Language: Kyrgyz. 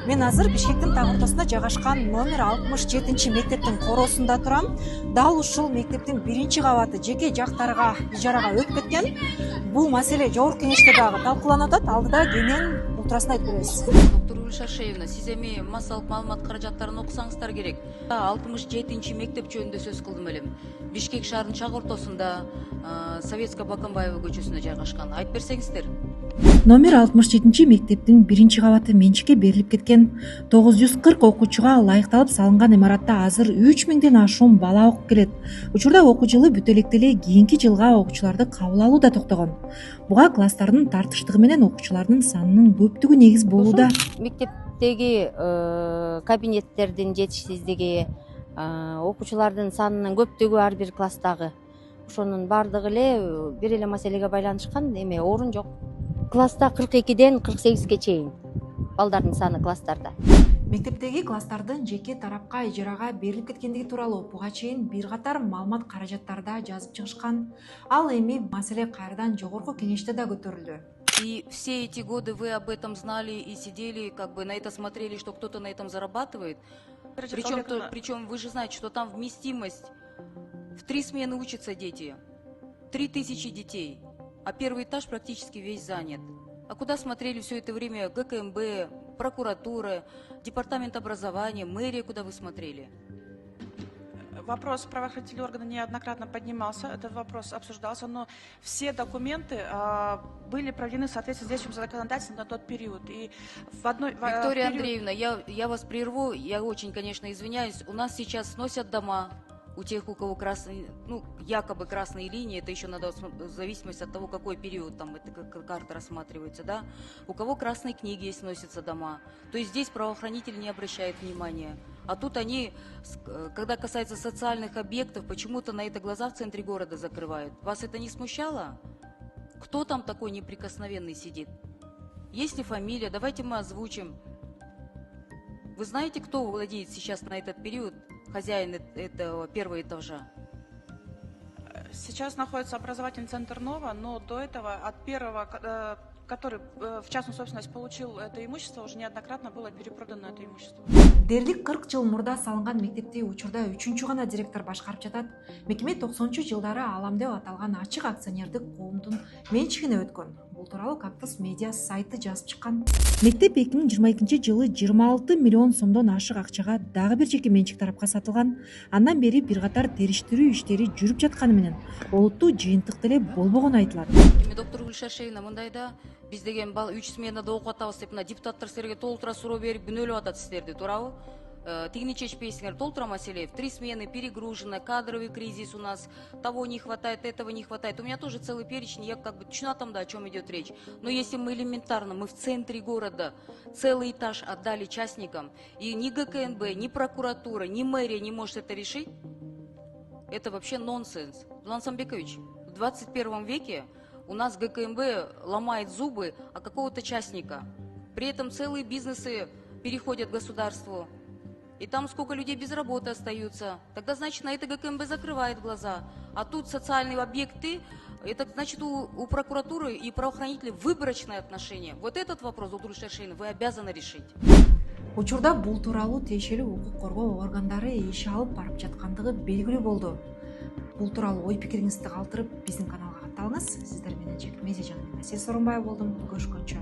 Мен азыр Бишкектин так ортосунда жайгашкан номер 67 мектептин короосунда турам. Дал ушул мектептин 1-кабаты жеке жактарга ижарага өтүп кеткен. Бул маселе жогорку кеңеште дагы талкууланып атат. Алдыда кенен ултурасын айтып беребиз. Доктор Гүлшаршеевна, сиз эми массалык маалымат каражаттарын окусаңыздар керек. 67 мектеп жөнүндө сөз кылдым элем. Бишкек шаарынын чак ортосунда Советская Баканбаева көчөсүндө жайгашкан. Айтып берсеңиздер. Номер 67 мектептин 1-кабаты менчикке берилип кеткен. 940 окуучуга ылайыкталып салынган имаратта азыр 3000ден ашуун бала окуп келет. Учурда окуу жылы бүтө электе эле кийинки жылга окуучуларды кабыл алуу да токтогон. Буга класстардын тартыштыгы менен окуучулардын санынын көптүгү негиз болууда. Мектептеги кабинеттердин жетишсиздиги, окуучулардын санынын көптүгү ар бир класстагы ошонун баардыгы эле бир эле маселеге байланышкан. Эме орун жок. Класста 42ден 48ге чейин балдардын саны класстарда. Мектептеги класстардын жеке тарапка ижарага берилип кеткендиги тууралуу буга чейин бир катар маалымат каражаттарда жазып чыгышкан. Ал эми маселе кайрадан жогорку кеңеште да көтөрүлдү. И все эти годы вы об этом знали и сидели, как бы на это смотрели, что кто-то на этом зарабатывает. Причем вы же знаете, что там вместимость в 3 смены учатся дети, 3000 детей, а первый этаж практически весь занят. А куда смотрели все это время ГКМБ, прокуратура, департамент образования, мэрия, куда вы смотрели? Вопрос правоохранительные органы неоднократно поднимался, этот вопрос обсуждался, но все документы были проведены в соответствии с действующим законодательством на тот период. И Виктория Андреевна, я вас прерву, я очень, конечно, извиняюсь. У нас сейчас сносят дома. У тех, у кого красные, якобы красные линии, это еще надо в зависимости от того, какой период там эта карта рассматривается, да. У кого красные книги есть, сносятся дома. То есть здесь правоохранитель не обращает внимания. А тут они, когда касается социальных объектов, почему-то на это глаза в центре города закрывают. Вас это не смущало? Кто там такой неприкосновенный сидит? Есть ли фамилия? Давайте мы озвучим. Вы знаете, кто владеет сейчас на этот период? Хозяин этого первого этажа? Сейчас находится образовательный центр «Нова», но до этого от первого, который в частную собственность получил это имущество, уже неоднократно было перепродано это имущество. Дерлик 40 жыл мурда салынган мектепти учурда 3-чү гана директор башкарып жатат. Мекеме 90-жылдары Алам деп аталган ачык акционердик коомдун менчигине өткөн. Бул тууралуу Кактус медиа сайты жазып чыккан. Мектеп 2022-жылы 26 миллион сомдон ашык акчага дагы бир жеке менчик тарапка сатылган. Андан бери бир катар териштирүү иштери жүрүп жатканы менен олуттуу жыйынтык деле болбогону айтылат. Доктор Гүлшаршеевна, мындайда биз деген 3 сменада окуп атабыз деп мына депутаттар силерге толтура суроо берип күнөөлөп атат сиздерди, туурабы? Тигини чечпейсиңер, толтура маселе. В 3 смены перегружено, кадровый кризис у нас, того не хватает, этого не хватает. У меня тоже целый перечень, я как бы чуна там, да, о чем идет речь. Но если мы элементарно, мы в центре города целый этаж отдали частникам, и ни ГКНБ, ни прокуратура, ни мэрия не может это решить, это вообще нонсенс. Лан Самбекович, в 21 веке у нас ГКМБ ломает зубы о какого-то частника. При этом целые бизнесы переходят к государству. И там сколько людей без работы остаются. Тогда, значит, на это ГКМБ закрывает глаза. А тут социальные объекты, это, значит, у прокуратуры и правоохранителей выборочное отношение. Вот этот вопрос, доктор Гүлшаршеевна, вы обязаны решить. Учурда бул тууралуу тиешелүү укук коргоо органдары иш алып барып жаткандыгы белгилүү болду. Бул тууралуу ой пикириңизди калтырып биздин каналга катталыңыз. Сиздер менен Жек Медиа жанынан Сооронбаева болдум. Көрүшкөнчө.